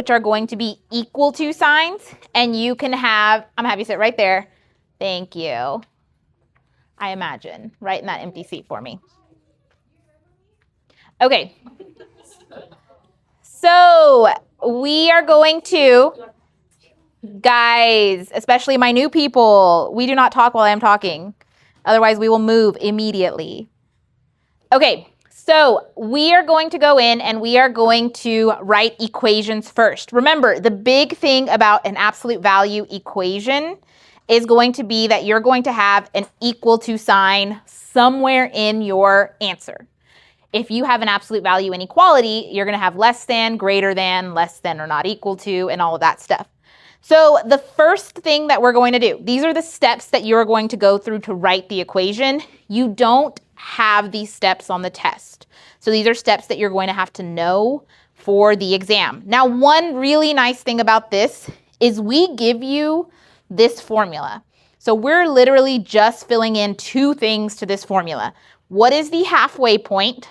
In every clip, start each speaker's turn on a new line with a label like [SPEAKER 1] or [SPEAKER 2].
[SPEAKER 1] which are going to be equal to signs, and you can have, I'm gonna have you sit right there. Thank you. I imagine, right in that empty seat for me. Okay. So we are going to, guys, especially my new people, we do not talk while I'm talking. Otherwise, we will move immediately. Okay, so we are going to go in and we are going to write equations first. Remember, the big thing about an absolute value equation is going to be that you're going to have an equal to sign somewhere in your answer. If you have an absolute value inequality, you're going to have less than, greater than, less than or not equal to, and all of that stuff. So the first thing that we're going to do, these are the steps that you're going to go through to write the equation. You don't have these steps on the test. So these are steps that you're going to have to know for the exam. Now, one really nice thing about this is we give you this formula. So we're literally just filling in two things to this formula. What is the halfway point?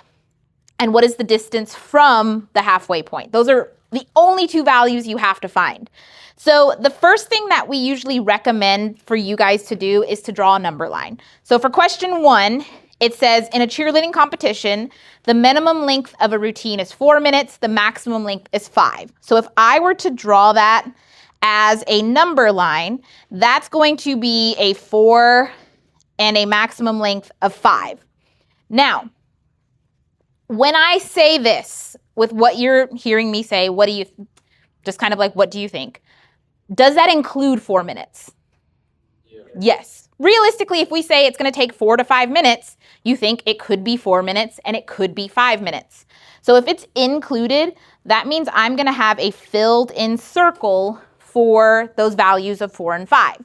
[SPEAKER 1] And what is the distance from the halfway point? Those are the only two values you have to find. So the first thing that we usually recommend for you guys to do is to draw a number line. So for question 1, it says, in a cheerleading competition, the minimum length of a routine is 4 minutes, the maximum length is 5. So if I were to draw that as a number line, that's going to be a 4 and a maximum length of 5. Now, when I say this, with what you're hearing me say, what do you, just kind of like, what do you think? Does that include 4 minutes? Yeah. Yes. Realistically, if we say it's going to take 4 to 5 minutes, you think it could be 4 minutes and it could be 5 minutes. So if it's included, that means I'm going to have a filled in circle for those values of 4 and 5.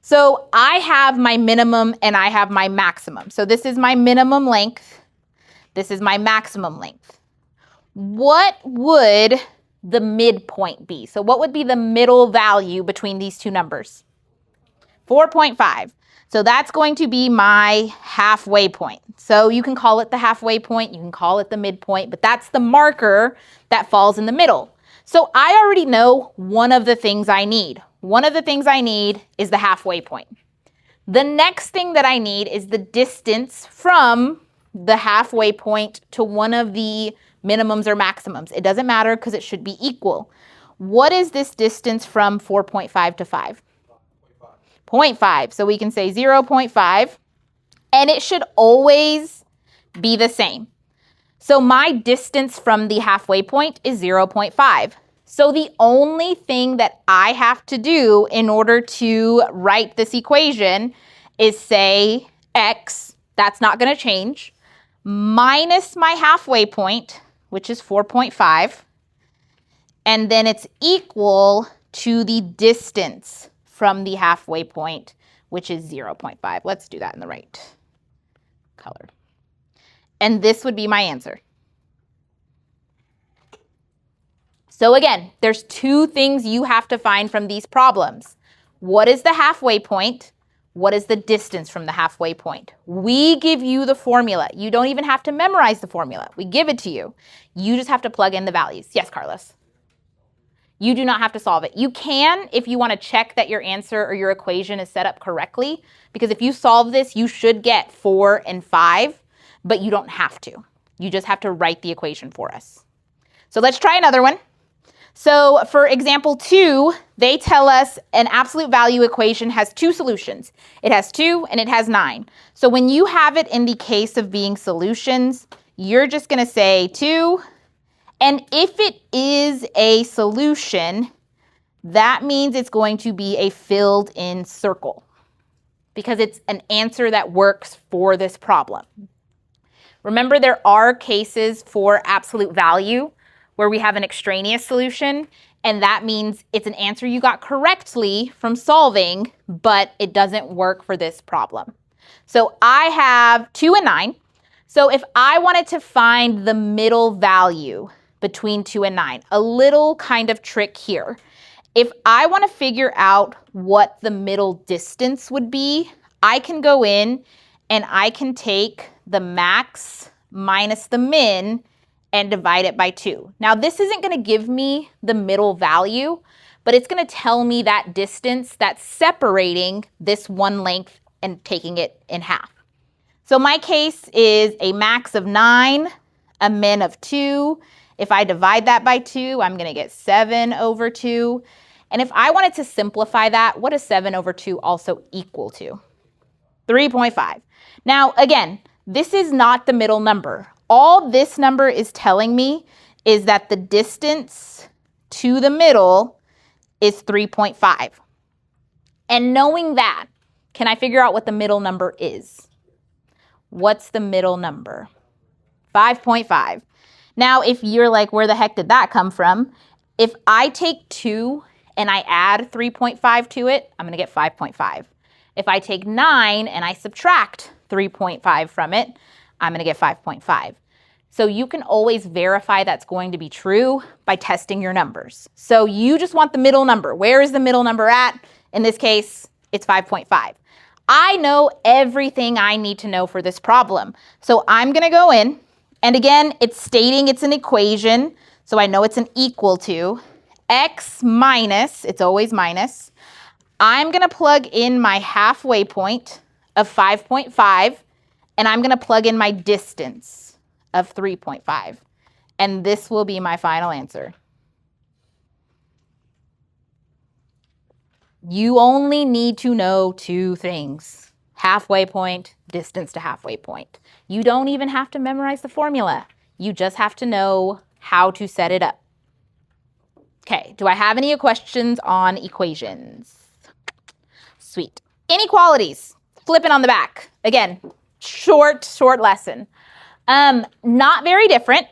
[SPEAKER 1] So I have my minimum and I have my maximum. So this is my minimum length. This is my maximum length. What would the midpoint be? So what would be the middle value between these two numbers? 4.5. So that's going to be my halfway point. So you can call it the halfway point, you can call it the midpoint, but that's the marker that falls in the middle. So I already know one of the things I need. One of the things I need is the halfway point. The next thing that I need is the distance from the halfway point to one of the minimums or maximums. It doesn't matter because it should be equal. What is this distance from 4.5 to 5? 0.5. So we can say 0.5, and it should always be the same. So my distance from the halfway point is 0.5. So the only thing that I have to do in order to write this equation is say x, that's not going to change, minus my halfway point, which is 4.5, and then it's equal to the distance from the halfway point, which is 0.5. Let's do that in the right color. And this would be my answer. So again, there's two things you have to find from these problems. What is the halfway point? What is the distance from the halfway point? We give you the formula. You don't even have to memorize the formula. We give it to you. You just have to plug in the values. Yes, Carlos? You do not have to solve it. You can if you want to check that your answer or your equation is set up correctly, because if you solve this, you should get 4 and 5, but you don't have to. You just have to write the equation for us. So let's try another one. So for example 2, they tell us an absolute value equation has 2 solutions. It has 2 and it has 9. So when you have it in the case of being solutions, you're just going to say 2. And if it is a solution, that means it's going to be a filled in circle because it's an answer that works for this problem. Remember, there are cases for absolute value where we have an extraneous solution, and that means it's an answer you got correctly from solving, but it doesn't work for this problem. So I have 2 and 9. So if I wanted to find the middle value between 2 and 9, a little kind of trick here. If I want to figure out what the middle distance would be, I can go in and I can take the max minus the min and divide it by 2. Now, this isn't going to give me the middle value, but it's going to tell me that distance that's separating this one length and taking it in half. So my case is a max of 9, a min of 2. If I divide that by 2, I'm going to get 7 over 2. And if I wanted to simplify that, what does 7 over 2 also equal to? 3.5. Now, again, this is not the middle number. All this number is telling me is that the distance to the middle is 3.5. And knowing that, can I figure out what the middle number is? What's the middle number? 5.5. Now, if you're like, where the heck did that come from? If I take 2 and I add 3.5 to it, I'm going to get 5.5. If I take 9 and I subtract 3.5 from it, I'm going to get 5.5. So you can always verify that's going to be true by testing your numbers. So you just want the middle number. Where is the middle number at? In this case, it's 5.5. I know everything I need to know for this problem. So I'm going to go in, and again, it's stating it's an equation, so I know it's an equal to x minus, it's always minus. I'm going to plug in my halfway point of 5.5, and I'm going to plug in my distance of 3.5. And this will be my final answer. You only need to know 2 things: halfway point, distance to halfway point. You don't even have to memorize the formula. You just have to know how to set it up. Okay, do I have any questions on equations? Sweet. Inequalities, flipping on the back. Again, short lesson. Not very different.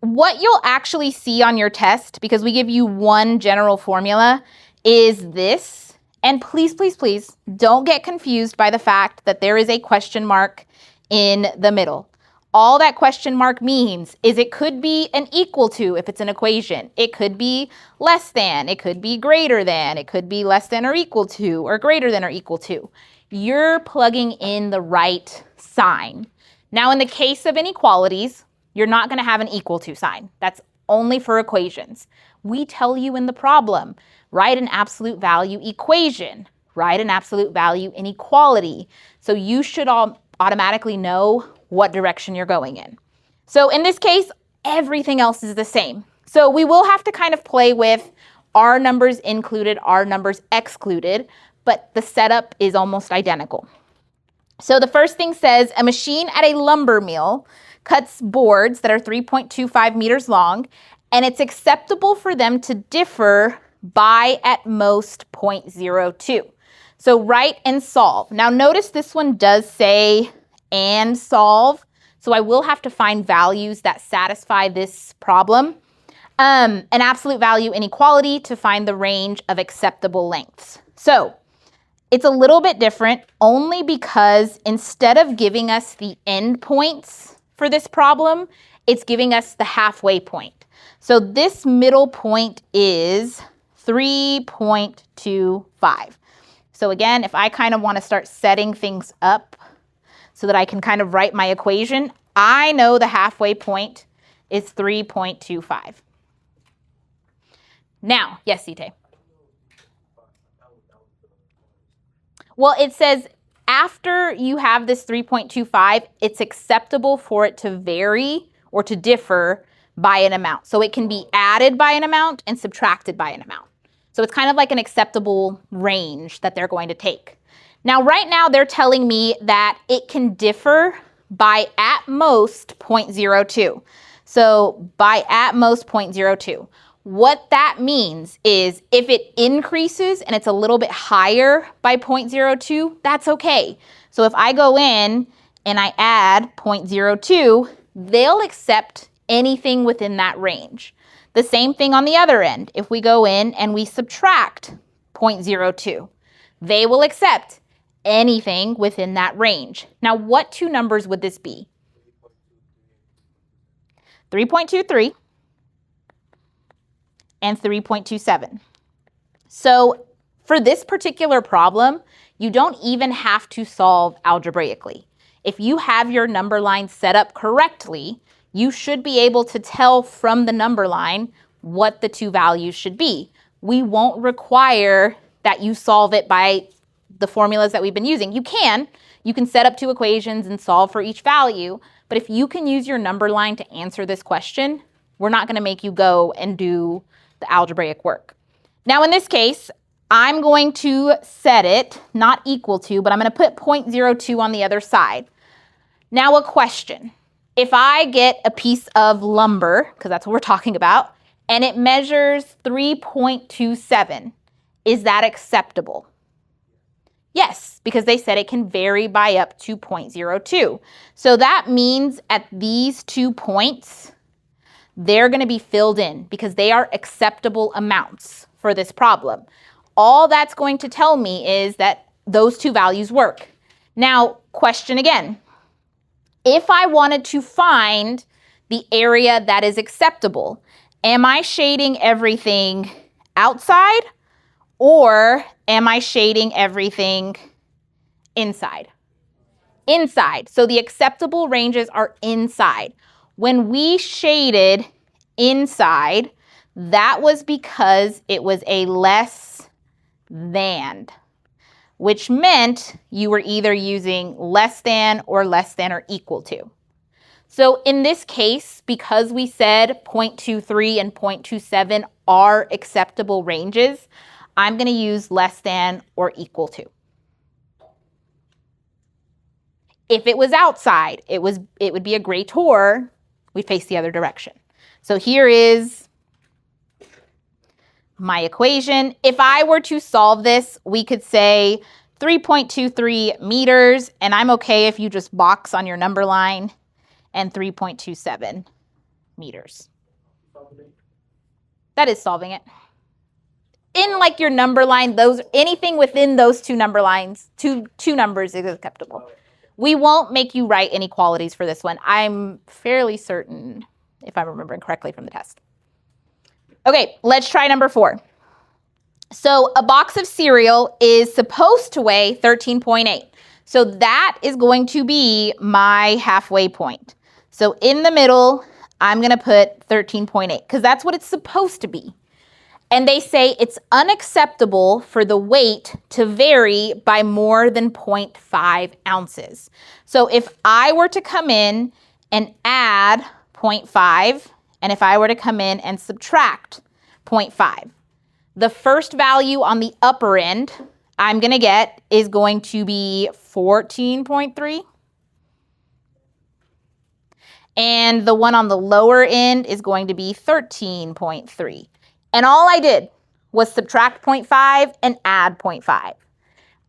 [SPEAKER 1] What you'll actually see on your test, because we give you one general formula, is this. And please, please, please don't get confused by the fact that there is a question mark in the middle. All that question mark means is it could be an equal to if it's an equation. It could be less than. It could be greater than. It could be less than or equal to, or greater than or equal to. You're plugging in the right sign. Now, in the case of inequalities, you're not going to have an equal to sign. That's only for equations. We tell you in the problem, write an absolute value equation, write an absolute value inequality. So you should all automatically know what direction you're going in. So in this case, everything else is the same. So we will have to kind of play with our numbers included, our numbers excluded, but the setup is almost identical. So the first thing says a machine at a lumber mill cuts boards that are 3.25 meters long, and it's acceptable for them to differ by at most 0.02. So write and solve. Now notice this one does say and solve, so I will have to find values that satisfy this problem. An absolute value inequality to find the range of acceptable lengths. So it's a little bit different only because instead of giving us the endpoints for this problem, it's giving us the halfway point. So this middle point is 3.25. So again, if I kind of want to start setting things up so that I can kind of write my equation, I know the halfway point is 3.25. Now, yes, Site. Well, it says after you have this 3.25, it's acceptable for it to vary or to differ by an amount. So it can be added by an amount and subtracted by an amount. So it's kind of like an acceptable range that they're going to take. Now, right now, they're telling me that it can differ by at most 0.02. So by at most 0.02. What that means is if it increases and it's a little bit higher by 0.02, that's okay. So if I go in and I add 0.02, they'll accept anything within that range. The same thing on the other end. If we go in and we subtract 0.02, they will accept anything within that range. Now, what 2 numbers would this be? 3.23 and 3.27. So for this particular problem, you don't even have to solve algebraically. If you have your number line set up correctly, you should be able to tell from the number line what the two values should be. We won't require that you solve it by the formulas that we've been using. You can set up two equations and solve for each value, but if you can use your number line to answer this question, we're not going to make you go and do the algebraic work. Now in this case, I'm going to set it not equal to, but I'm going to put 0.02 on the other side. Now a question. If I get a piece of lumber, because that's what we're talking about, and it measures 3.27, is that acceptable? Yes, because they said it can vary by up to 0.02. So that means at these 2 points, they're going to be filled in because they are acceptable amounts for this problem. All that's going to tell me is that those two values work. Now, question again. If I wanted to find the area that is acceptable, am I shading everything outside or am I shading everything inside? Inside. So the acceptable ranges are inside. When we shaded inside, that was because it was a less than, which meant you were either using less than or equal to. So in this case, because we said 0.23 and 0.27 are acceptable ranges, I'm going to use less than or equal to. If it was outside, it would be a gray tour. We face the other direction. So here is my equation. If I were to solve this, we could say 3.23 meters, and I'm okay if you just box on your number line, and 3.27 meters. That is solving it. In like your number line, anything within those two number lines, two numbers is acceptable. We won't make you write inequalities for this one. I'm fairly certain, if I'm remembering correctly from the test. Okay, let's try number 4. So a box of cereal is supposed to weigh 13.8. So that is going to be my halfway point. So in the middle, I'm going to put 13.8 because that's what it's supposed to be. And they say it's unacceptable for the weight to vary by more than 0.5 ounces. So if I were to come in and add 0.5, and if I were to come in and subtract 0.5, the first value on the upper end I'm going to get is going to be 14.3. And the one on the lower end is going to be 13.3. And all I did was subtract 0.5 and add 0.5.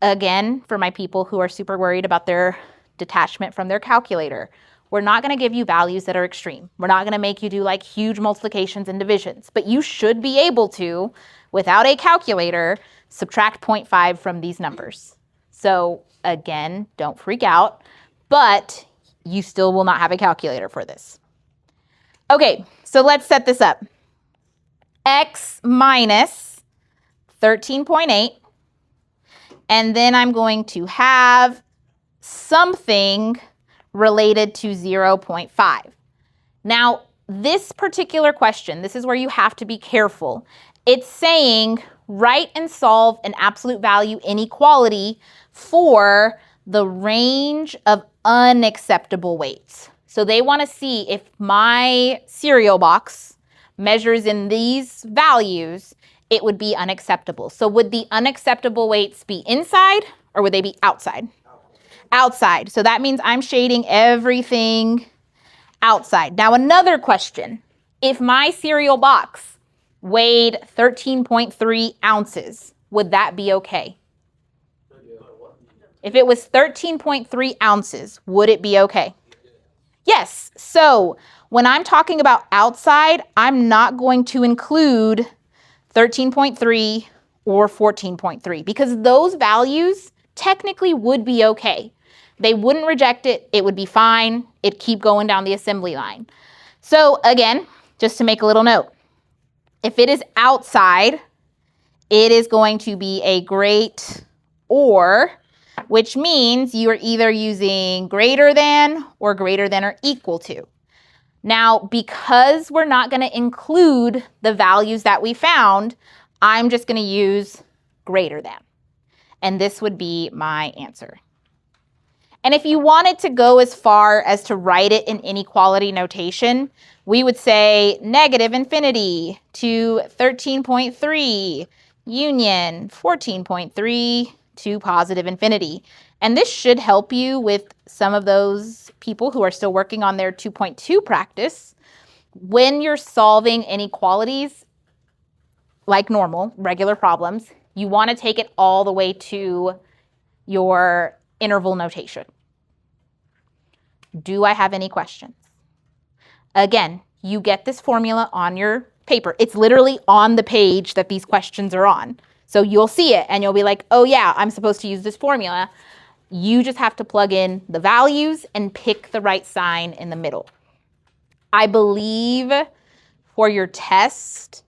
[SPEAKER 1] Again, for my people who are super worried about their detachment from their calculator, we're not going to give you values that are extreme. We're not going to make you do like huge multiplications and divisions, but you should be able to, without a calculator, subtract 0.5 from these numbers. So again, don't freak out, but you still will not have a calculator for this. Okay, so let's set this up. X minus 13.8, and then I'm going to have something related to 0.5. Now, this particular question, this is where you have to be careful. It's saying write and solve an absolute value inequality for the range of unacceptable weights. So they want to see if my cereal box measures in these values, it would be unacceptable. So would the unacceptable weights be inside or would they be outside? Outside. So that means I'm shading everything outside. Now another question. If my cereal box weighed 13.3 ounces, would that be okay? If it was 13.3 ounces, would it be okay? Yes. So when I'm talking about outside, I'm not going to include 13.3 or 14.3 because those values technically would be okay. They wouldn't reject it. It would be fine. It'd keep going down the assembly line. So again, just to make a little note, if it is outside, it is going to be a great or, which means you are either using greater than or equal to. Now, because we're not going to include the values that we found, I'm just going to use greater than. And this would be my answer. And if you wanted to go as far as to write it in inequality notation, we would say negative infinity to 13.3 union 14.3 to positive infinity. And this should help you with some of those people who are still working on their 2.2 practice. When you're solving inequalities, like normal, regular problems, you want to take it all the way to your interval notation. Do I have any questions? Again, you get this formula on your paper. It's literally on the page that these questions are on. So you'll see it and you'll be like, oh yeah, I'm supposed to use this formula. You just have to plug in the values and pick the right sign in the middle. I believe for your test,